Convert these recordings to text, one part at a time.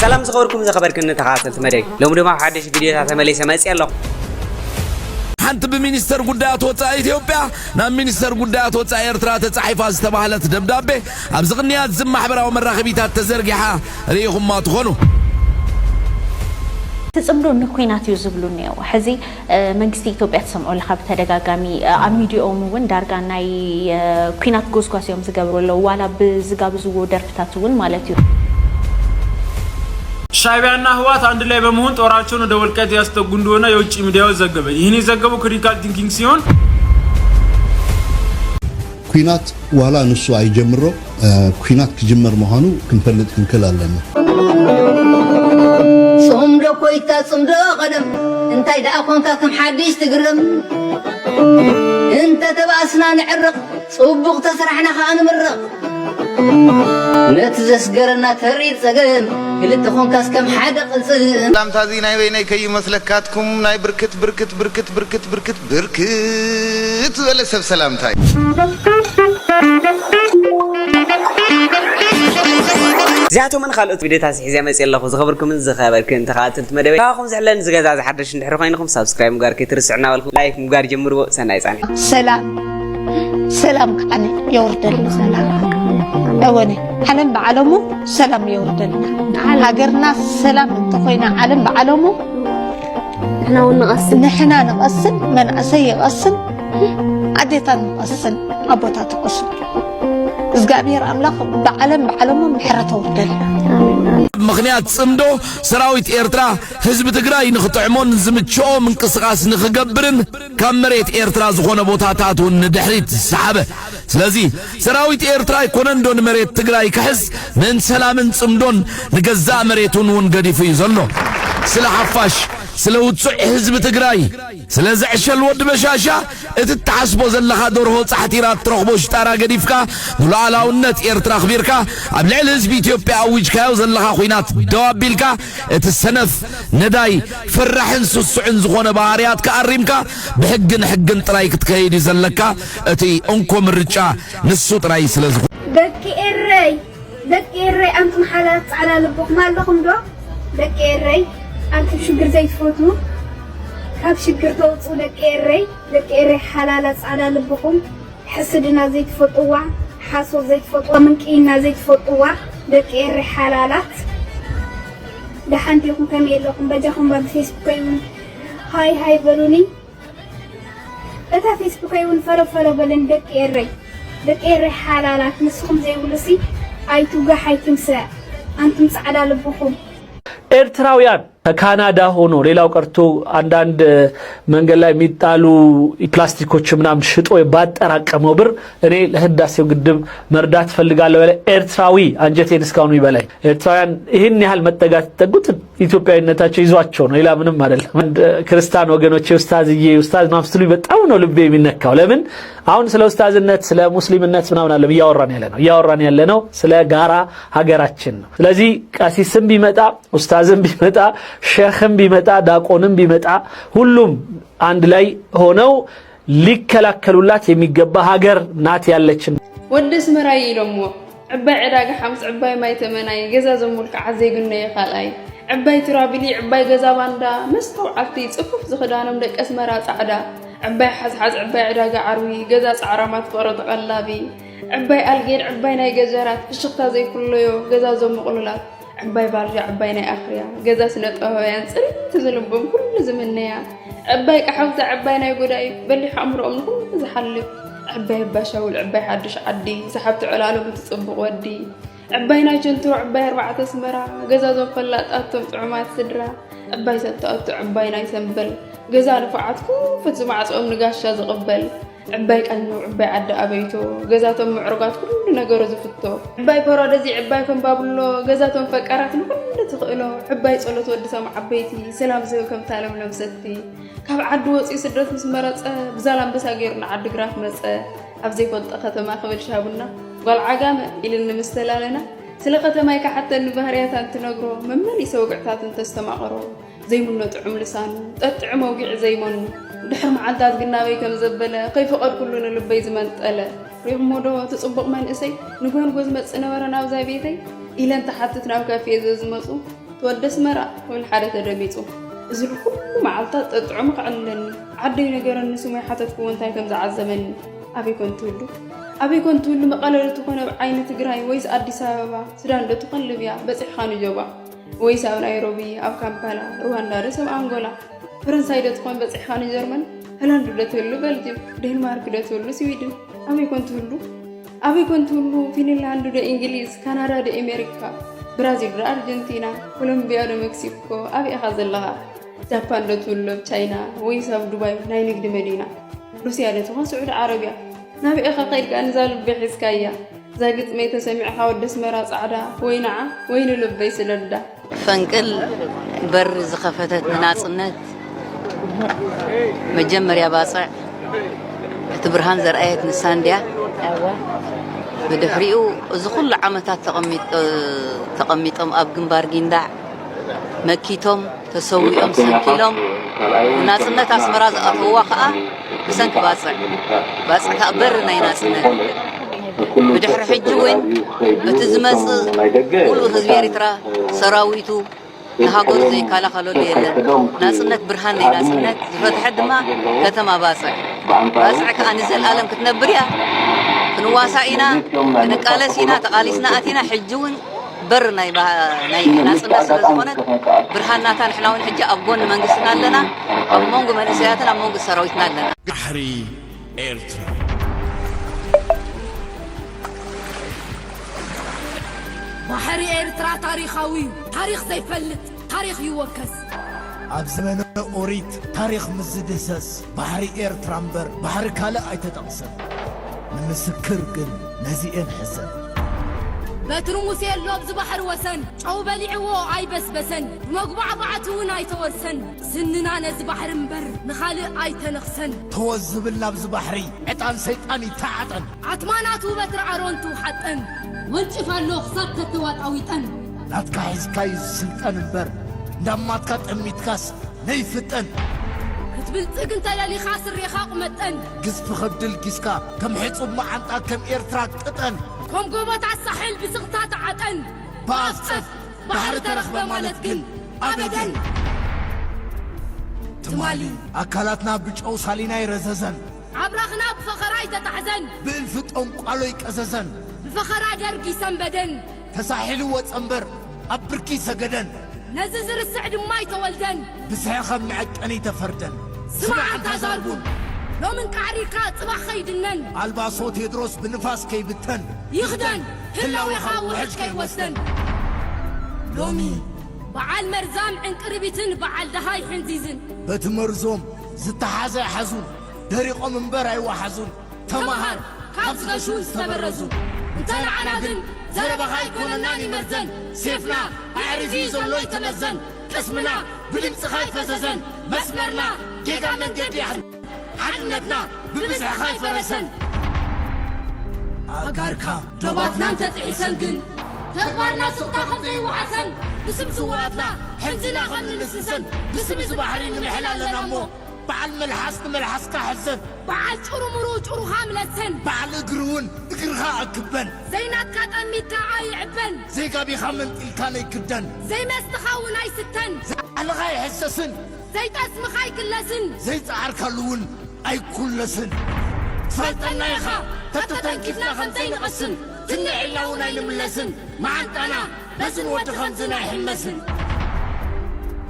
سلام زخبركم زخبركن تخاطلت مدري لو مدما حدش فيديو تملي سمعت يلا حنت بمينستر قدات وصا إثيوبيا نام مينستر قدات وصا إيرترا تصحيفة استباهلت دبدابة أبزغنيات زم محبرة ومراخبيتات تزرقحة ريهم ما تخونوا تسمعون نكوينات يزبلوني وحزي منجستي إثيوبيا تسمعون لخاب تدقاقامي أميديو أمون دارقاناي كوينات قوسقاسيوم زقابرو لو والا بزقابزو درفتاتون مالتيو ሻዕቢያና ህወሓት አንድ ላይ በመሆን ጦራቸውን ወደ ወልቃይት ያስጠጉ የውጭ ሚዲያው ዘገበ። ይህን የዘገበው ክሪቲካል ቲንኪንግ ሲሆን ኩናት ዋላ ንሱ አይጀምሮ ኩናት ክጅመር መሆኑ ክንፈልጥ እንከላለን ጾምዶ ኮይታ ጾምዶ ቀደም እንታይ ዳ ኮንካ ከም ሓዲስ ትግረም እንተ ተባስና ንዕርቕ ጽቡቕ ተስራሕና ካንምርቕ نتزسقرنا تريد سقم كلت خونكاس كم حدا قلصم سلام تازي ناي ويناي كي مسلكاتكم ناي بركت بركت بركت بركت بركت بركت ولا سب سلام تاي زعتو من خالط فيديو تاسع زي ما يصير زخبركم من زخبركم تخاطلت مدبي راكم زعلان زغازا حدش ندحرو خاينكم سبسكرايب مغار كيترسعنا والكم لايك مغار جمرو سناي صاني سلام سلام كاني يوردل سلام أوني علم بعلمه سلام يوردلنا هاجرنا سلام انتقينا علم بعلمه نحنا نقسم من أسي قسم عديتا نقسم أبوتا تقسم زقابير أملاك بعلمه محرته وردلنا مغنيات صمدو سراويت إيرترا حزب تግራይ ንኽጥዕሞን ዝምችኦ ምንቅስቃስ ንኽገብርን ካብ መሬት ኤርትራ ዝኾነ ቦታታቱን ድሕሪት ሰሓበ ስለዚ ሰራዊት ኤርትራ ይኮነንዶን መሬት ትግራይ ክሕዝ ምን ሰላምን ጽምዶን ንገዛ መሬቱን ውን ገዲፉ ይዘሎ ስለ ሓፋሽ ስለ ውጽዕ ህዝብ ትግራይ ስለ ዝዕሸል ወድ በሻሻ እትተሓስቦ ዘለኻ ደርሆ ጻሕቲራት ትረኽቦሽ ጣራ ገዲፍካ ሙሉዓላውነት ኤርትራ ኽቢርካ ኣብ ልዕሊ ህዝቢ ኢትዮጵያ ኣዊጅካዮ ዘለኻ ኹይናት ደዋቢልካ እቲ ሰነፍ ነዳይ ፍራሕን ስሱዕን ዝኾነ ባህርያት ከኣሪምካ ብሕግን ሕግን ጥራይ ክትከይድ ዘለካ እቲ እንኮ ምርጫ ንሱ ጥራይ ስለ ዝኾነ ደቂ ኤረይ አንቱም ሓላት ጻዕዳ ልብኹም ኣለኹም ዶ ደቂ ኤረይ أنت شجر زي فوتو كاب شجر توصل لك إيري حلالة على لبكم حسدنا زيت فوتوا حاسو زيت فوتوا من كينا زيت فوتوا لك إيري حلالات دحنتيكم كميل لكم بجاكم بفيسبوك يون هاي بلوني لتا فيسبوك يون فرو بلن لك إيري حلالات نسخم زي ولسي أي توقع حي تمساء أنتم على لبكم ኤርትራውያን ከካናዳ ሆኖ ሌላው ቀርቶ አንዳንድ መንገድ ላይ የሚጣሉ ፕላስቲኮች ምናምን ሽጦ ባጠራቀመው ብር እኔ ለህዳሴው ግድብ መርዳት ፈልጋለሁ ወለ ኤርትራዊ አንጀቴን እስካሁን ይበላይ ኤርትራውያን ይሄን ያህል መጠጋት ተጉት ኢትዮጵያዊነታቸው ይዟቸው ነው ሌላ ምንም አይደለም ክርስቲያን ወገኖቼ ኡስታዝ ማፍስሉ በጣም ነው ልቤ የሚነካው ለምን አሁን ስለ ኡስታዝነት ስለ ሙስሊምነት ምናምን አለ ያወራን ያለ ነው ስለ ጋራ ሀገራችን ነው ስለዚህ ቀሲስም ቢመጣ ኡስታዝም ቢመጣ ሼኽም ቢመጣ ዳቆንም ቢመጣ ሁሉም አንድ ላይ ሆነው ሊከላከሉላት የሚገባ ሀገር ናት ያለችን ወደስ መራይ ደሞ ዕባይ ዕዳጋ ሓምስ ዕባይ ማይ ተመናይ ገዛ ዘሙልካ ዓዘይግነ ይኻላይ ዕባይ ትራቢሊ ዕባይ ገዛ ባንዳ መስተው ዓፍቲ ጽፉፍ ዝኽዳኖም ደቀስ መራ ጻዕዳ ዕባይ ሓዝሓዝ ዕባይ ዕዳጋ ዓርዊ ገዛ ጻዕራማት ፍቅረ ተቀላቢ ዕባይ አልጌን ዕባይ ናይ ገዘራት ፍሽኽታ ዘይኩለዮ ገዛ ዘምቕሉላት عباي بارجع عباي ناي آخريا جزا سنة أهويان صريح تزلبهم كل زمنيا عباي كحوزة عباي ناي قداي بلي حمر أمن كل زحلف عباي باشاول عباي حدش عدي سحبت علاله بتصبغ ودي عباي ناي جنتو عباي 4 سمرة جزا زو فلات أتم طعمات سدرة عباي ستأتو عباي ناي سنبل جزا رفعت كوفت زمعت نقاشة زقبل عباي كأنه عباي عدى أبيتو جزاتهم معرقات كل نجار زفتو عباي برادزي عباي كم بابلو جزاتهم فكرات كل تقلو عباي صلت ودسا مع عبيتي سلام زي كم تعلم لمستي كاب عدو يسدرت مسمرات بزالم بس أجرنا عد جراف مس أفزي كنت أخذت ما قبل شابنا قال عجام إلى المستلالنا سلقت ما يك حتى النبهريات أنت نجرو ممن يسوق عتات أنت استمعرو زي من نطعم لسان تطعم وقع زي من دحر معدات قلنا بيكم زبلة كيف قد كلنا لبي زمان تقلة ريم مودو تصبق من إسي نقول جوز متسنا ورنا وزاي بيتي إلى أنت حتى تنام كافية زوز مصو تودس مرا وين حدا تدميصو إذن كل معلطات تطعمك عندني عدي نجار الناس ما يحطتكم وانت كم زعزمني أبي كنت له مقالة تكون بعين تجري ويس أديس أبابا سودان لا تكون ليبيا بس إخواني جوبا ويس أو نيروبي أو كامبالا رواندا رسم أنغولا فرنسا لا تكون بس إخواني جرمن هولندا لا تقول له بلجيم دنمارك لا تقول له سويدن أبي كنت له فنلندا دا إنجليز كندا دا أمريكا برازيل دا أرجنتينا كولومبيا دا مكسيكو أبي أخذ الله جابان لا تقول له تشاينا ويس أو دبي ناينك دي مدينة روسيا لا تكون سعودية عربية نبي أخا قيد كأن زال بحسكايا زاقت ميت سمع حاول مراس عدا وين لبي سلدا فنقل بر زخفتت ناصنت مجمر يا باصع تبرهان زرقايت نسانديا بدحريو زخل عمتات تقميطم اب جنبار جندع مكيتم تسويهم سنكيلهم ناصنت اسمرا زقطوا خا بسنك باصع كبر ناي ناصنت بدحر حجوين بتزمص كل حزب إريترا سراويتو نهاجر زي كلا خلوا ليلا ناصنت برهان ناي ناصنت فتح دما كتما باصع كأنزل العالم كتنبريا كنواسعينا كنقالسينا تقاليسنا أتينا حجوين بر ناي ناصنت سلسفونت برهاننا نحنا وين حجة أبون منقسنا لنا أبونغ منسياتنا أبونغ سراويتنا لنا بحري إرترا بحري إرترا تاريخاوي تاريخ زيفلت تاريخ يوكس ኣብ ዘመነ ኦሪት ታሪኽ ምዝድሰስ ባሕሪ ኤርትራ እምበር ባሕሪ ካልእ ኣይተጠቕሰን ንምስክር ግን ነዚአን ሕዘን በትሩ ሙሴ የሎ ኣብዚ ባሕሪ ወሰን ጨው በሊዕዎ ኣይበስበሰን ብመጉባዕባዕቲ እውን ኣይተወርሰን ስንና ነዚ ባሕሪ እምበር ንኻልእ ኣይተነኽሰን ተወዝብል ናብዚ ባሕሪ ዕጣን ሰይጣን ይተዓጠን ዓትማናቱ በትሪ ዓሮንቱ ሓጠን ወንጭፍ ኣሎ ክሳብ ከተዋጣዊጠን ናትካ ሒዝካዩ ዝስልጠን እምበር እንዳማትካ ጠሚትካስ ነይፍጠን ክትብልጽግ እንተለሊኻ ስሪኻ ቁመጠን ግዝፊ ኸብድል ጊዝካ ከም ሕጹብ መዓንጣ ከም ኤርትራ ቅጠን ከም ጎቦታት ሳሕል ብስቕታ ተዓጠን ብኣፍፀፍ ባሕሪ ተረኽበ ማለት ግን ኣበደን ትማሊ ኣካላትና ብጨው ሳሊና ይረዘዘን ዓብራኽና ብፈኸራ ይተታሕዘን ብእልፊ ጠንቋሎ ይቀዘዘን ብፈኸራ ደርጊ ሰንበደን ተሳሒሉ ወፀንበር ኣብ ብርኪ ሰገደን ነዚ ዝርስዕ ድማ ይተወልደን ብስሐ ኸም መዐቀኒ ተፈርደን ስማዕ እንታ ዛርቡን ሎምን ካዕሪካ ጽባሕ ኸይድነን ኣልባሶ ቴድሮስ ብንፋስ ከይብተን ይኽደን ህላዊኻ ውሕጅ ከይወስደን ሎሚ በዓል መርዛም ዕንቅርቢትን በዓል ደሃይ ሕንዚዝን በቲ መርዞም ዝተሓዘ ይሓዙን ደሪቖም እምበር ኣይወሓዙን ተመሃር ካብ ዝገሹን ዝተበረዙን እንታይ ንዓና ግን ዘረባኻ ይኮነናን ይመርዘን ሴፍና ኣዕሪፊ ዘሎ ይተመዘን ቅስምና ብድምፅኻ ይፈሰሰን መስመርና ጌጋ መንገዲ ሓድነትና ብብዝሕኻ ይፈረሰን ኣጋርካ ዶባትና እንተጥዒሰን ግን ተግባርና ስቕታ ከምዘይወዓሰን ብስም ስዋኣትና ሕንዝና ከም ንንስሰን ብስም እዚ ባሕሪ ንምሕል ኣለና እሞ በዓል መልሓስ ንመልሓስካ ሕዘን በዓል ጭሩሙሩ ጭሩኻ ምለሰን በዓል እግሪ እውን እግርኻ ኣክበን ዘይናትካ ጠሚትካ ኣይዕበን ዘይጋቢኻ መንጢልካ ነይክደን ዘይመስትኻ እውን ኣይስተን ዓለኻ ይሕሰስን ዘይጠስምኻ ይክለስን ዘይፀዓርካሉ እውን ኣይኩለስን ትፈልጠና ኢኻ ተተተንኪፍና ከምዘይንቐስን ትንዕልና እውን ኣይንምለስን መዓንጣና በዝን ወዲ ከምዝና ይሕመስን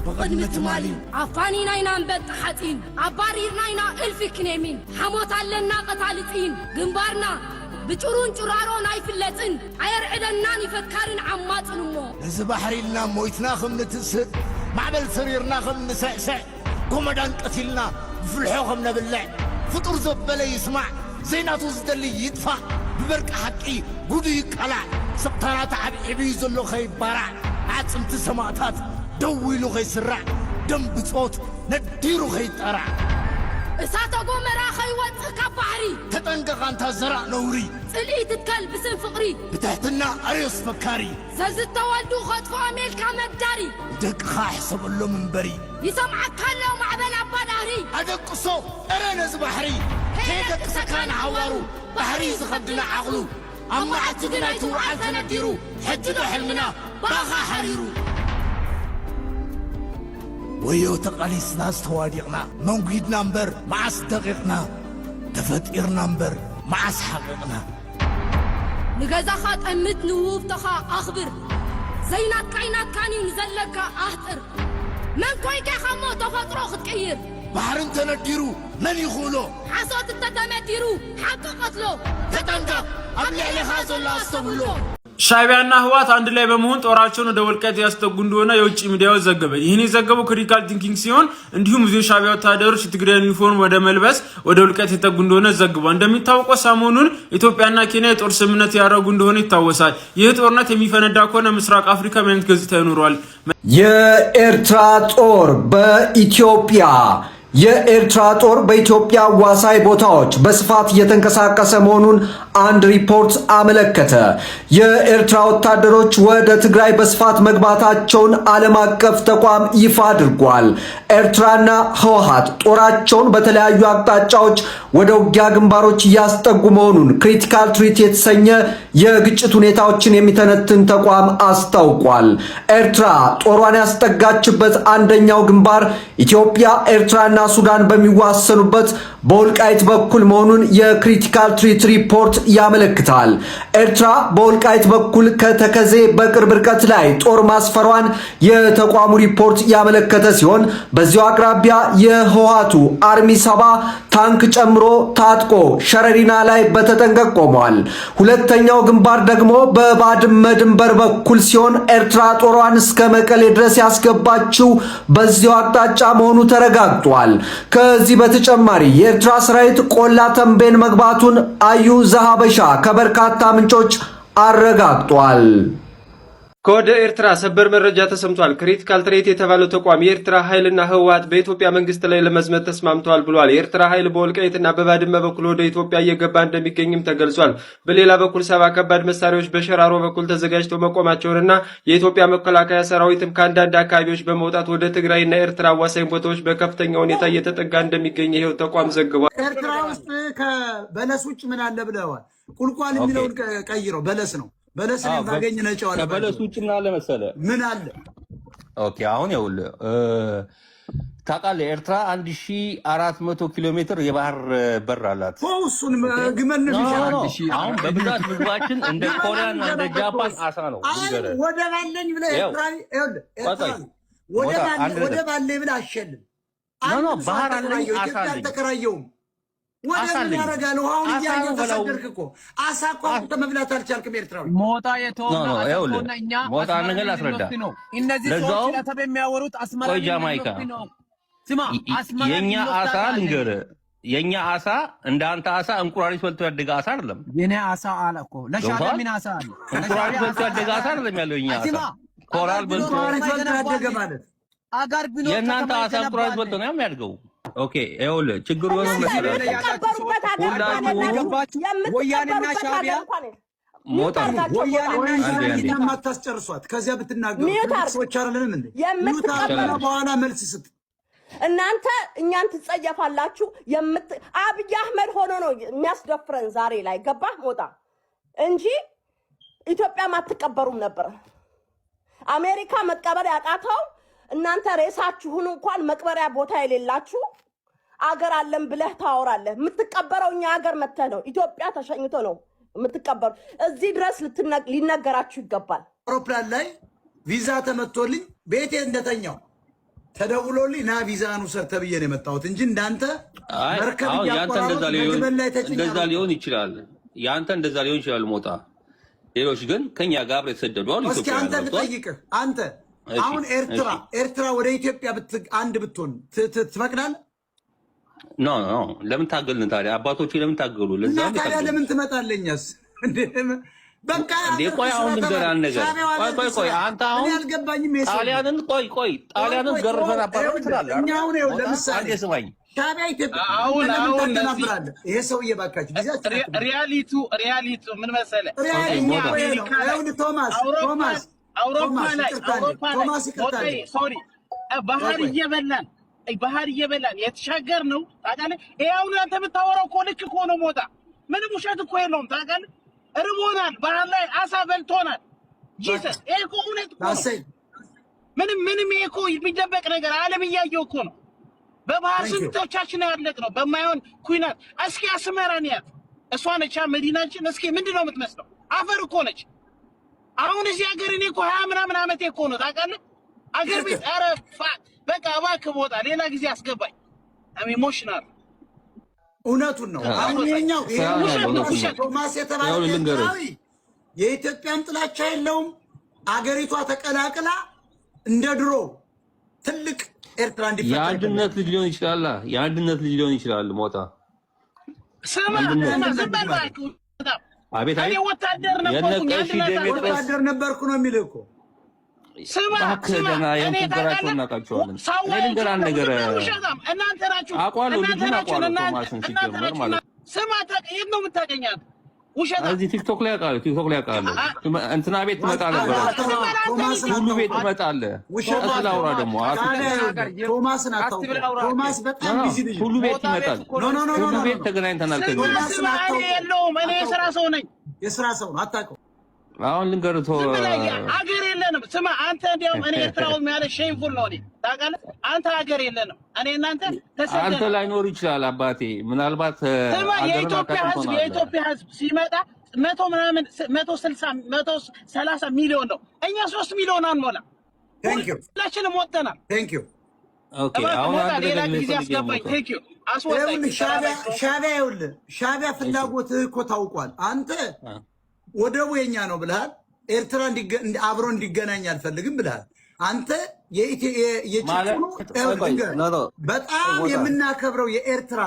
بقدم تمالي عفانينا ينا نبت حاتين عباريرنا ينا ألف كنيمين حموت علينا قتالتين جنبارنا بجرون جرارون أي فلتين عير عدنا نفكرين عمات نمو إذا بحرينا مويتنا خم نتسد معبل سريرنا خم نسعسع قمدان قتلنا في الحوخم نبلع فطر زبالة يسمع زيناتو زدلي يدفع ببرك حقي قدو يقلع سبطانا تعب عبيز اللو خيب بارع عاتم تسمعتات دويلو غي سرع دم بصوت نديرو غي طرع اساتا غومرا خي وطك بحري تطنقق انت زرع نوري صليت تكلب بسن فقري بتحتنا اريوس فكاري زلزت والدو خطفو اميلكا مداري دق خاحسب له منبري يسمعك هلو مع بلا بداري ادقصو ارنز بحري هيك سكان عوارو بحري زخدنا عقلو اما عتقنا توعد نديرو حجدو حلمنا باغا حريرو ويو تقاليسنا استوادقنا منقيدنا نمبر مع صدقنا تفتيرنا نمبر مع حققنا نجازخات أمت نوب تخا أخبر زينات كاينات كاني نزلك أهتر من كويك خمو تفطرو خطكير بحر انت نديرو من يخولو حصوت التتمتيرو حق قتلو تتنقى أبلع لخاصو الله أستغلو ሻዕቢያና ህወሓት አንድ ላይ በመሆን ጦራቸውን ወደ ወልቃይት ያስጠጉ እንደሆነ የውጭ ሚዲያው ዘገበ። ይህን የዘገበው ክሪቲካል ቲንኪንግ ሲሆን እንዲሁም ብዙ ሻዕቢያ ወታደሮች የትግራይ ዩኒፎርም ወደ መልበስ ወደ ወልቃይት የተጠጉ እንደሆነ ዘግቧል። እንደሚታወቀው ሰሞኑን ኢትዮጵያና ኬንያ የጦር ስምምነት ያደረጉ እንደሆነ ይታወሳል። ይህ ጦርነት የሚፈነዳ ከሆነ ምስራቅ አፍሪካ ምን አይነት ገጽታ ይኖረዋል? የኤርትራ ጦር በኢትዮጵያ የኤርትራ ጦር በኢትዮጵያ ዋሳኝ ቦታዎች በስፋት እየተንቀሳቀሰ መሆኑን አንድ ሪፖርት አመለከተ። የኤርትራ ወታደሮች ወደ ትግራይ በስፋት መግባታቸውን ዓለም አቀፍ ተቋም ይፋ አድርጓል። ኤርትራና ህወሓት ጦራቸውን በተለያዩ አቅጣጫዎች ወደ ውጊያ ግንባሮች እያስጠጉ መሆኑን ክሪቲካል ትሪት የተሰኘ የግጭት ሁኔታዎችን የሚተነትን ተቋም አስታውቋል። ኤርትራ ጦሯን ያስጠጋችበት አንደኛው ግንባር ኢትዮጵያ ኤርትራና ሱዳን በሚዋሰኑበት በወልቃይት በኩል መሆኑን የክሪቲካል ትሪት ሪፖርት ያመለክታል። ኤርትራ በወልቃይት በኩል ከተከዜ በቅርብ ርቀት ላይ ጦር ማስፈሯን የተቋሙ ሪፖርት ያመለከተ ሲሆን በዚያው አቅራቢያ የህወሓቱ አርሚ 7 ታንክ ጨምሮ ታጥቆ ሸረሪና ላይ በተጠንቀቅ ቆሟል። ሁለተኛው ግንባር ደግሞ በባድመ ድንበር በኩል ሲሆን ኤርትራ ጦሯን እስከ መቀሌ ድረስ ያስገባችው በዚያው አቅጣጫ መሆኑ ተረጋግጧል። ከዚህ በተጨማሪ የኤርትራ ሰራዊት ቆላ ተንቤን መግባቱን አዩ ዘሃበሻ ከበርካታ ምንጮች አረጋግጧል። ከወደ ኤርትራ ሰበር መረጃ ተሰምቷል። ክሪቲካል ትሬት የተባለው ተቋም የኤርትራ ኃይልና ህወሓት በኢትዮጵያ መንግስት ላይ ለመዝመት ተስማምተዋል ብሏል። የኤርትራ ኃይል በወልቃይትና በባድመ በኩል ወደ ኢትዮጵያ እየገባ እንደሚገኝም ተገልጿል። በሌላ በኩል 7 ከባድ መሳሪያዎች በሸራሮ በኩል ተዘጋጅተው መቆማቸውንና የኢትዮጵያ መከላከያ ሰራዊትም ከአንዳንድ አካባቢዎች በመውጣት ወደ ትግራይና ኤርትራ አዋሳኝ ቦታዎች በከፍተኛ ሁኔታ እየተጠጋ እንደሚገኝ ይሄው ተቋም ዘግቧል። ኤርትራ ውስጥ ከበለስ ውጭ ምን አለ ብለዋል? ቁልቋል የሚለውን ቀይረው በለስ ነው። በለስ ነው ባገኝ ነጫው አለ። ከበለስ ውጭ ምን አለ መሰለ? ምን አለ? ኦኬ አሁን ይኸውልህ ታውቃለህ ኤርትራ 1400 ኪሎ ሜትር የባህር በር አላት። እሱን ግመን ነው ይሻላል። አሁን በብዛት ምግባችን እንደ ኮሪያና እንደ ጃፓን አሳ ነው። ወደ ባለኝ ብለህ ኤርትራ ወደ ባለኝ ብለህ አሸልም ኖ ባህር አለኝ አሳ አለኝ ተከራየውም ወደ ምን ያረጋል? ውሃውን እያየተሰደርክ እኮ አሳ እኮ መብላት አልቻልክም። ኤርትራዊ ሞታ የተወና እኛ ሞታ ነገር አስረዳ። እነዚህ ሰዎች ለተበ የሚያወሩት አስመራ ወይ ጃማይካ ስማ፣ አስመራ የኛ አሳ ልንገርህ፣ የኛ አሳ እንደ አንተ አሳ እንቁራሪት በልቶ ያደገ አሳ አይደለም። የኔ አሳ አለ እኮ ለሻዕቢያ ምን አሳ አለ? እንቁራሪት በልቶ ያደገ አሳ አይደለም ያለው የኛ አሳ ኮራል በልቶ ያደገ ማለት አጋር ቢኖር የእናንተ አሳ እንቁራሪት በልቶ ነው የሚያድገው። ኦኬ ይኸውልህ ችግሩ ነው መሰለህ፣ ወያኔና ሻዕቢያ ሞታ ወያኔና ሻዕቢያ ማታስጨርሷት ከዚያ ብትናገሩ ሰዎች አይደለም እንዴ? የምትቀበለው በኋላ መልስ ስጥ። እናንተ እኛን ትጸየፋላችሁ። አብይ አህመድ ሆኖ ነው የሚያስደፍረን ዛሬ ላይ ገባህ ሞታ እንጂ ኢትዮጵያ ማትቀበሩም ነበር። አሜሪካ መቀበር ያቃተው እናንተ ሬሳችሁን እንኳን መቅበሪያ ቦታ የሌላችሁ አገር አለን ብለህ ታወራለህ። የምትቀበረው እኛ አገር መተህ ነው። ኢትዮጵያ ተሸኝቶ ነው የምትቀበሩ። እዚህ ድረስ ሊነገራችሁ ይገባል። አውሮፕላን ላይ ቪዛ ተመቶልኝ ቤቴ እንደተኛው ተደውሎልኝ ና ቪዛን ውሰድ ተብዬ ነው የመጣሁት እንጂ እንዳንተ መርከብ ያንተ እንደዛ ሊሆን ይችላል። ያንተ እንደዛ ሊሆን ይችላል ሞታ። ሌሎች ግን ከኛ ጋር አብረው የተሰደዱ አሉ። እስኪ አንተ ልጠይቅህ አንተ አሁን ኤርትራ ወደ ኢትዮጵያ አንድ ብትሆን ትፈቅዳለህ? ኖ ለምን ታገልን ታዲያ? አባቶቼ ለምን ታገሉ? ለዛ ነው ታዲያ ለምን ትመጣለኛስ? በቃ ቆይ አሁን ንገር አንድ ነገር። ቆይ አንተ አሁን ያልገባኝም ጣሊያንን ጣሊያንን ገርፈን አባረር ትላለህ። እኛ አሁን ይኸው ለምሳሌ ስማኝ ሻዕቢያ ኢትዮጵያ አሁን ታናግራለህ። ይሄ ሰውዬ ባካችሁ ሪያሊቱ ምን መሰለህ? ቶማስ ሶሪ ባህር እየበላን የተሻገር ነው ታውቃለህ። ይሄ አሁን አንተ የምታወራው እኮ ልክ እኮ ነው ሞታ። ምንም ውሸት እኮ የለውም ታውቃለህ። እርቦናል፣ ባህር ላይ አሳ በልቶናል። ጂሰስ ይሄ እኮ እውነት እኮ ነው። ምንም ይሄ እኮ የሚደበቅ ነገር ዓለም እያየው እኮ ነው። በባህር ስንቶቻችን ያለቅ ነው በማይሆን ኩናት። እስኪ አስመራን ያት እሷ ነች መዲናችን። እስኪ ምንድነው የምትመስለው? አፈር እኮ ነች። አሁን እዚህ ሀገር እኔ እኮ 20 ምናምን ዓመቴ እኮ ነው ታውቃለህ። አገር ቤት ኧረ በቃ እባክህ ቦታ ሌላ ጊዜ አስገባኝ። ኢሞሽናል እውነቱን ነው። አሁን የኛው ቶማስ የተባለው የኢትዮጵያን ጥላቻ የለውም። አገሪቷ ተቀላቅላ እንደ ድሮ ትልቅ ኤርትራ እንዲፈጠር የአንድነት ልጅ ሊሆን ይችላል። የአንድነት ልጅ ሊሆን ይችላል። ሞታ አቤት እኔ ወታደር ነበርኩ ነው የሚልህ እኮ ስማ እኔ ልንገርህ ነገር እናንተ ናችሁ አቋሉ ልጁን አቋሉ ቶማስን ሲጀምር ማለት ስማ የት ነው የምታገኛት? ውሸታ እዚህ ቲክቶክ ላይ አውቃለሁ። እንትና ቤት ትመጣለህ፣ ሁሉ ቤት ትመጣለህ። አስላውራ ደግሞ ቶማስን አታውቅም። ቶማስ በጣም ቢዚ ልጅ ሁሉ ቤት ይመጣል። ሁሉ ቤት ተገናኝተናል። ቶማስን የለውም። እኔ የሥራ ሰው ነኝ። የሥራ ሰው ነው አታውቅም። አሁን ልንገርህ አገር የለንም። ስማ አንተ እንዲያውም እኔ ኤርትራውን ያለ ሼምፉል ነው። ታውቃለህ አንተ አገር የለንም። እኔ እናንተ ተሰደን አንተ ላይኖር ይችላል አባቴ። ምናልባት ስማ የኢትዮጵያ ሕዝብ ሲመጣ 130 ሚሊዮን ነው። እኛ 3 ሚሊዮን አንሞላ። ሁላችንም ወጥተናል። ቴንክ ዩ ኦኬ። አሁን አንተ ሌላ ጊዜ አስገባኝ። ቴንክ ዩ አስወጣኝ። ሻዕቢያ ፍላጎትህ እኮ ታውቋል። አንተ ወደቡ የኛ ነው ብለሃል። ኤርትራ አብሮ እንዲገናኝ አልፈልግም ብለሃል። አንተ የጭቁኑ በጣም የምናከብረው የኤርትራ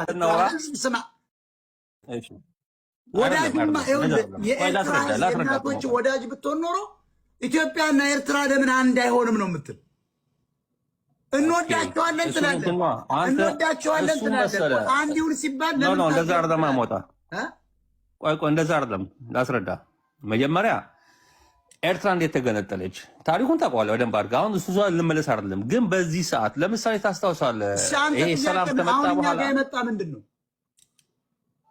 ስማ ወዳጅማ የኤርትራ እናቶች ወዳጅ ብትሆን ኖሮ ኢትዮጵያና ኤርትራ ለምን አንድ አይሆንም ነው የምትል። እንወዳቸዋለን ትላለህ። አንድ ይሁን ሲባል ለምን እንደዛ አይደለም። አሞጣ ቆይ እንደዛ አይደለም። ላስረዳ። መጀመሪያ ኤርትራ እንዴት ተገነጠለች ታሪኩን ታውቀዋለህ በደንብ አድርገህ። አሁን እሱ ልመለስ አይደለም ግን በዚህ ሰዓት ለምሳሌ ታስታውሳለህ ይሄ ሰላም ከመጣ በኋላ የመጣ ምንድን ነው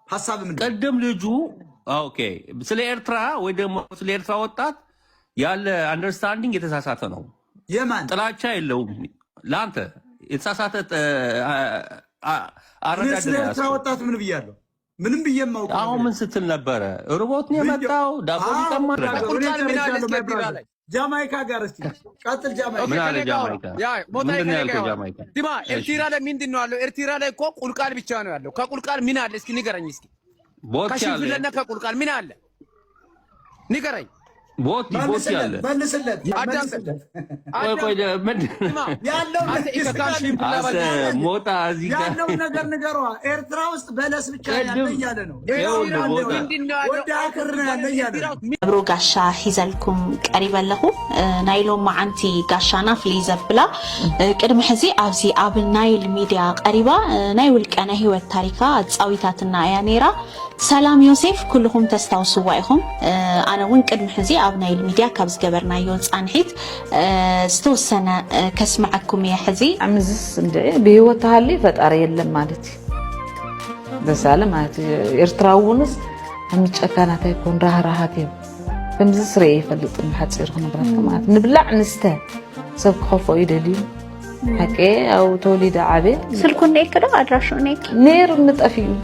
ሐሳብ ምንድን ነው? ቀደም ልጁ ኦኬ ስለ ኤርትራ ወይ ደግሞ ስለ ኤርትራ ወጣት ያለ አንደርስታንዲንግ የተሳሳተ ነው። የማን ጥላቻ የለውም ለአንተ የተሳሳተ አረዳድ ስለ ኤርትራ ወጣት ምን ብያለሁ? ምንም ብየማው አሁን ምን ስትል ነበረ? ርቦት ነው የመጣው ዳቦ ሊቀማ ጃማይካ ጋር እስቲ ቀጥል። ጃማይካ ምን አለ? ጃማይካ ምንድን ነው ያልከው? ጃማይካ ዲማ ኤርትራ ላይ ምንድን ነው ያለው? ኤርትራ ላይ እኮ ቁልቃል ብቻ ነው ያለው። ከቁልቃል ምን አለ? እስኪ ንገረኝ። እስኪ ከሽንፍለና ከቁልቃል ምን አለ? ንገረኝ። ቦት ያለ መልስለት። ቆይ ያለው ሞጣ እዚህ ጋር ያለው ነገር ንገሯ። ኤርትራ ውስጥ በለስ ብቻ ያለ እያለ ነው። ወደ አክር ያለ እያለ ነው። ብሮ ጋሻ ሒዘልኩም ቀሪበ ኣለኹ ናይ ሎም መዓንቲ ጋሻና ፍልይ ዘብላ ቅድሚ ሕዚ ኣብዚ ኣብ ናይል ሚድያ ቀሪባ ናይ ውልቀ ናይ ሂወት ታሪካ ኣፃዊታትና እያ ነይራ። ሰላም ዮሴፍ ኩልኩም ተስታውስዋ ኢኹም። ኣነ እውን ቅድሚ ሕዚ ኣብ ናይል ሚድያ ካብ ዝገበርናዮ ፃንሒት ዝተወሰነ ከስማዓኩም እየ ሕዚ ኣምዝስ እንደ ብሂወት ተሃሊ ፈጣሪ የለን ማለት እዩ ደሳለ ማለት እዩ። ኤርትራውንስ ኣምጨካናት ኣይኮን ራህራሃት እዮም ከምዚ ስርየ ይፈልጥ ሓፂር ክነግረካ ማለት ንብላዕ ንስተ ሰብ ክኸፎ ይደልዩ حق او توليد عبيد سلكو نيكدو ادراشو نيك نير نطفيو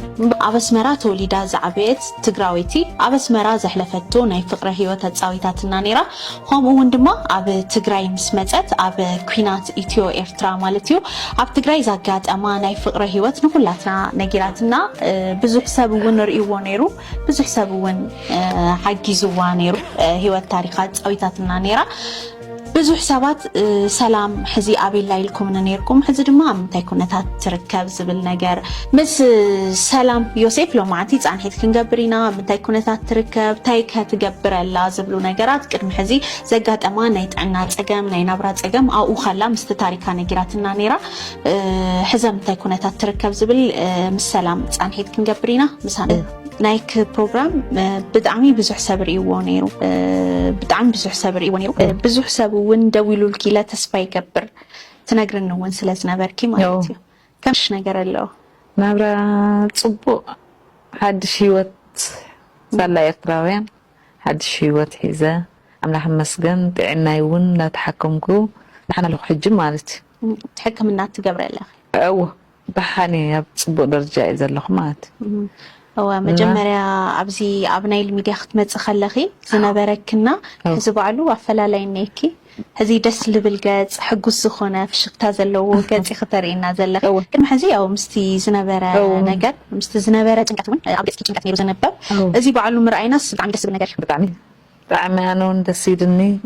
ابسمرا توليدا زعبيت تግራዊቲ ابسمرا زحلفتو ናይ ፍቅረ ህይወት ጻዊታትና ነራ ሆም እውን ድማ ኣብ ትግራይ ምስመፀት ኣብ ኩናት ኢትዮ ኤርትራ ማለትዩ ኣብ ትግራይ ዛጋጠማ ናይ ፍቅረ ህይወት ንኩላትና ነጊራትና ብዙሕ ሰብ እውን ርእይዎ ነይሩ ብዙሕ ሰብ እውን ሓጊዝዋ ነይሩ ህይወት ታሪኻት ጻዊታትና ነራ ብዙሕ ሰባት ሰላም ሕዚ ኣቤላ ኢልኩም ነርኩም ሕዚ ድማ ምንታይ ኩነታት ትርከብ ዝብል ነገር ምስ ሰላም ዮሴፍ ሎማዓንቲ ፃንሒት ክንገብር ኢና ምንታይ ኩነታት ትርከብ ታይ ከትገብረላ ዝብሉ ነገራት ቅድሚ ሕዚ ዘጋጠማ ናይ ጥዕና ፀገም ናይ ናብራ ፀገም ኣብኡ ኸላ ምስቲ ታሪካ ነጊራትና ነራ ሕዚ ምንታይ ኩነታት ትርከብ ዝብል ምስ ሰላም ፃንሒት ክንገብር ኢና ምሳና ናይክ ፕሮግራም ብጣዕሚ ብዙሕ ሰብ ርእይዎ ነይሩ ብጣዕሚ ብዙሕ ሰብ ርእይዎ ነይሩ ብዙሕ ሰብ እውን ደው ኢሉልኪ ተስፋ ይገብር ትነግርኒ እውን ስለ ዝነበርኪ ማለት እዩ ከምሽ ነገር ኣለዎ ናብራ ፅቡቅ ሓድሽ ህይወት ዘላ ኤርትራውያን ሓድሽ ህይወት ሒዘ ኣምላኽ መስገን ጥዕናይ እውን እናተሓከምኩ نحن لو حج مالتي تحكم الناس تقبر لك أوه بحاني بتصبو درجة إذا لك مات هو مجمريا أبزي أبناء الميديا ختمت خلقي زنبركنا حزب علو وفلا لينيكي هذه دس لبلجات حقو السخونة في الشقة زلوا جات يختارين زلق كم حزي أو مستي زنبرة نجار مستي زنبرة تنكتون أبدي سكين كتني وزنبب أزي بعلو مرأي ناس عم دس بنجار طعمي أنا ندسيدني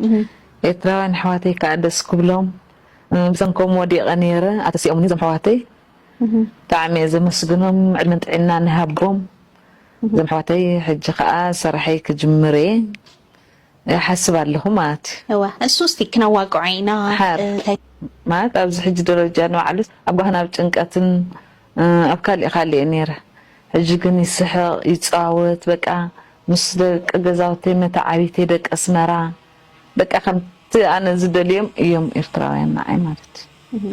يتراون حواتي كعدس كلهم بزنكم ودي غنيرة أتسي أمني زم حواتي طعمي زي مسجنهم علم تعنا نهبهم زم حواتي حج قاس رحي كجمري حسب اللهمات هو السوستي كنا واقعينا ما أبز حج درجة نوعلس أبغى هنا بتنقطن أبكالي خالي نيرة حج كني سحر يتصاوت بقى مصدق جزاوتي متعبيتي دك أسمرا بقى خمت أنا زد اليوم يوم إرتراوين معي مالت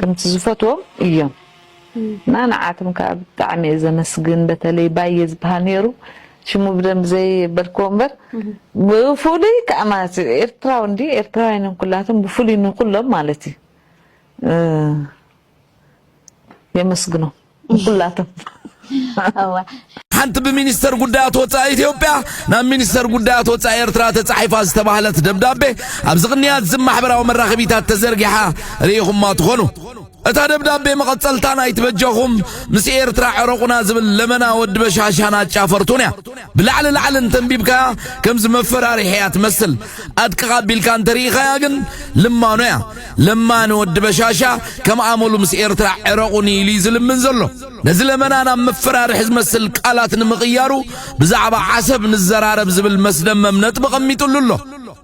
كنت زفتهم يوم أنا عاتم كأب تعمي إذا مسجن بتلي بايز بهانيرو شو بدم زي بالكومبر بفولي كأمات إرتراون دي إرتراوين كلاتهم بفولي نقولهم مالتي يمسجنوا كلاتهم حنت بمينستر قدات وصاي إثيوبيا نام مينستر قدات وصاي إرترا تصحيفة استباهلت دبدابة أبزغنيات زم محبرة ومراخبيتات تزرقحة ريهم ما تخونوا أتا دبدابة مقصلتانا يتبجوهم مسي إرترا عروقنا زبل لمنا ود بشاشانا تشافرتونيا بلعل تنبيبكا كمز مفراري حياة مسل أدقابيل كان تاريخا ياغن لما نويا لما نود بشاشا كم عملوا مسي إرترا عروقني ليزل منزلو نزل منانا مفراري حز مسل قالات نمغيارو بزعبا عسب نزرارب زبل مسلم ممنت بقميتو لولو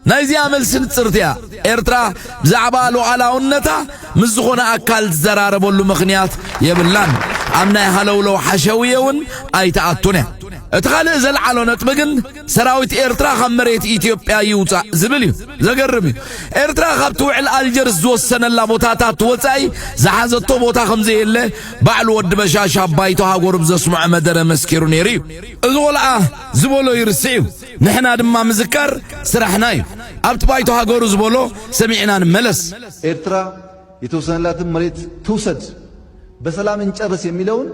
نايزي عمل سنتسرتيا إرترا بزعبا لو على ونتا مزخونا أكال زرارب ولو مخنيات يبلان عمنا يهالولو حشويون أي تأتوني اتخالي زل على نتبقن سراويت إرترا خمريت إثيوبيا يوتا زبليو زقربي إرترا خبتوع الألجرس زو السنة اللابوتاتا توتاي زحازتو بوتا خمزي اللي بعلو ود بشاشا بايتوها قرب زسمع مدر مسكيرو نيريو ازولا زبولو يرسيو نحنا دما مذكر سرحنايو أبت بايتوها قرب زبولو سمعنا نملس إرترا يتوسن لاتم مريت توسد بسلام انجرس يميلون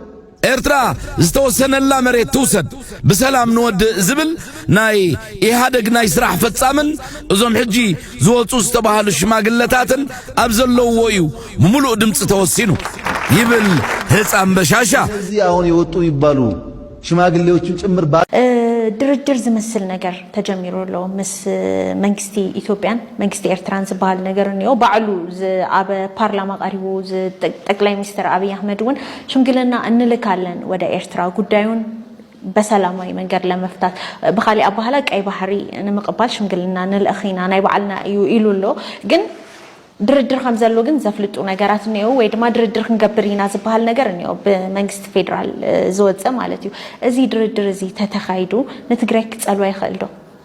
إرترا استوسن الله مريت توسد بسلام نود زبل ناي إيهادق ناي سراح فتسامن ازوم حجي زوالتو استباهل الشماقلتاتن أبزلو ويو مملو دمت توسينو يبل هسام بشاشا زي اهون يوطو يبالو شماقليوچن ጭምር ድርድር ዝመስል ነገር ተጀሚሩ ለው ምስ መንግስቲ ኢትዮጵያን መንግስቲ ኤርትራን ዝባል ነገር ነው ባዕሉ አበ ፓርላማ ቀሪቡ ጠቅላይ ሚኒስትር አብይ አህመድ ወን ሽምግልና እንልካለን ወደ ኤርትራ ጉዳዩን በሰላማዊ መንገድ ለመፍታት በኻሊ አባhala ቀይ ባህሪ እንመቀባል ሽምግልና ንልእኺና ናይ ባዕልና እዩ ኢሉሎ ግን ድርድር ከምዘሎ ግን ዘፍልጡ ነገራት ነው ወይ ድማ ድርድር ክንገብርና ዝባል ነገር ነው በመንግስት ፌደራል ዝወፀ ማለት እዩ እዚ ድርድር እዚ ተተኻይዱ ንትግራይ ክጸልዋ ይኽእልዶ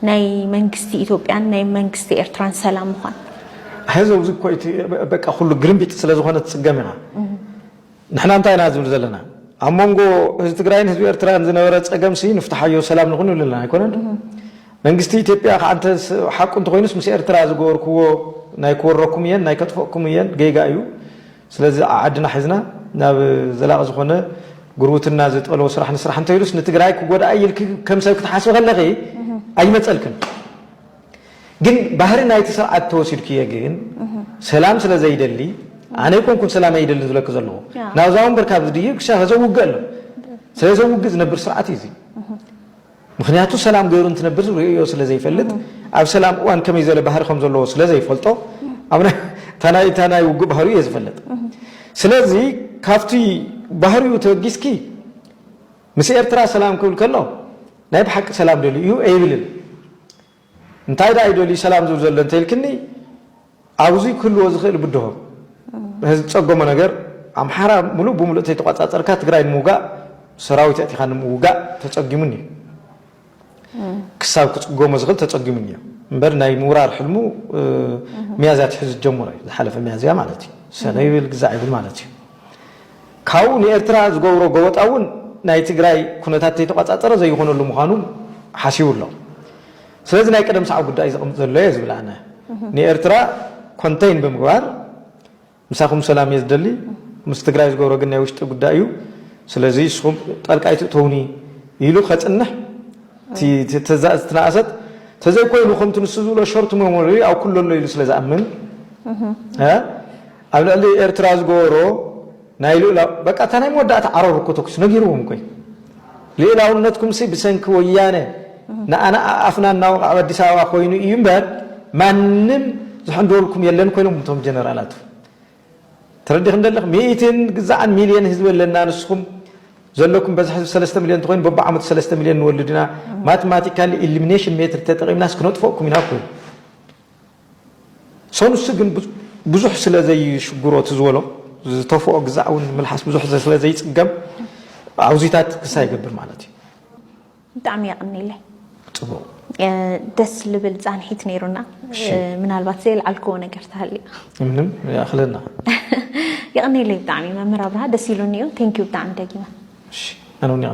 ናይ መንግስቲ ኢትዮጵያን ናይ መንግስቲ ኤርትራን ሰላም ሆን حزب زي كويت بقى كله جريمبيت ስለዝኾነ ተጽገምና ንሕና እንታይ ኢና ዝብል ዘለና ኣሞንጎ ህዝቢ ትግራይን ህዝቢ ኤርትራን ዝነበረ ጸገምሲ ንፍታሐዮ ሰላም ንኹን ይብለና አይኮነን መንግስቲ ኢትዮጵያ ካንተ ሓቁ እንተኮይኑስ ምስ ኤርትራ ዝገበርክዎ ናይ ኮረኩም የን ናይ ከጥፎኩም የን ገይጋ እዩ ስለዚ ዓድና ሒዝና ናብ ዘላቕ ዝኾነ ጉርብትና ዝጠሎ ስራሕ ንስራሕ እንተይሉስ ንትግራይ ክጎዳእ ይልክ ከም ሰብ ክትሓስብ ከለኺ ኣይመፀልክን ግን ባህሪ ናይቲ ስርዓት ተወሲድክ እየ ግን ሰላም ስለ ዘይደሊ ኣነ ይኮንኩን ሰላም ኣይደሊ ዝብለክ ዘለኹ ናብዛውን በርካብ ዝድይብ ክሻ ዘውግእ ኣሎ ስለ ዘውግእ ዝነብር ስርዓት እዩ ምክንያቱ ሰላም ገይሩ እንትነብር ርእዮ ስለ ዘይፈልጥ ኣብ ሰላም እዋን ከመይ ዘለ ባህሪ ከም ዘለዎ ስለ ዘይፈልጦ ኣብና ታናይ ውግእ ባህሪኡ እየ ዝፈልጥ ስለዚ ካብቲ ባህሪኡ ተወጊስኪ ምስ ኤርትራ ሰላም ክብል ከሎ ናይ ብሓቂ ሰላም ደልዩ እዩ ኣይብልን እንታይ ዳ ይደልዩ ሰላም ዝብል ዘሎ እንተይልክኒ ኣብዚ ክህልዎ ዝኽእል ብድሆ ዝፀገሞ ነገር ኣምሓራ ሙሉእ ብምሉእ ተይተቋፃፀርካ ትግራይ ንምውጋእ ሰራዊት ኣቲኻ ንምውጋእ ተፀጊሙኒ ክሳብ ክፅጎሞ ዝኽእል ተፀጊሙኒ እዩ እምበር ናይ ምውራር ሕልሙ ሚያዝያ ትሕዝ ጀምሮ እዩ ዝሓለፈ ሚያዝያ ማለት እዩ ሰነ ይብል ግዛዕ ይብል ማለት እዩ ካብኡ ንኤርትራ ዝገብሮ ገወጣ እውን ናይ ትግራይ ኩነታት ተይተቋፃፀረ ዘይኮነሉ ምዃኑ ሓሲቡ ኣሎ ስለዚ ናይ ቀደም ሰዓብ ጉዳይ ዘቕምጥ ዘሎ እየ ዝብል ኣነ ንኤርትራ ኮንቴይን ብምግባር مساكم سلام يزدلي مستقراي زغورو غن ናይ ውሽጢ ጉዳዩ ስለዚህ እሱም ጠልቃይቱ ተውኒ ይሉ ከጽንህ ትዛዝ ትናሰት ተዘይ ኮይኑ ከም ትንስዙ ለሾርት ሜሞሪ አው ኩሎሎ ይሉ ስለዛምን አብላሊ ኤርትራ ዝጎሮ ናይሉ በቃ ታናይ ወዳታ አረብ እኮ ተኩስ ነጊሩም ቆይ ሌላውነትኩም ሲ ብሰንክ ወያነ ናአና አፍናናው አዲስ አበባ ኮይኑ ይምበር ማንንም ዝሕንዶልኩም የለን ኮይኖም እንቶም ጀነራላት تردي خندلك 200 مليون حزب لنا نسخم زلكم بس 3 مليون تكون ببع عمد 3 مليون نولدنا ماتماتيكال إليمينيشن متر تقريبا ناس كنوت فوقكم يناكل صون السجن بزح سلا زي شجرات زولو تفوق جزعون ملحس بزح سلا زي تقم عوزيتات كساي قبل معناتي دعمي يقني له دس لبل زان حيت نيرونا من هالباتسيل عالكو نقرتها لي منهم يا خلنا يقني لي بدعمي ما مرابها دسيلونيو ثانك يو بدعم دقيقة انا وني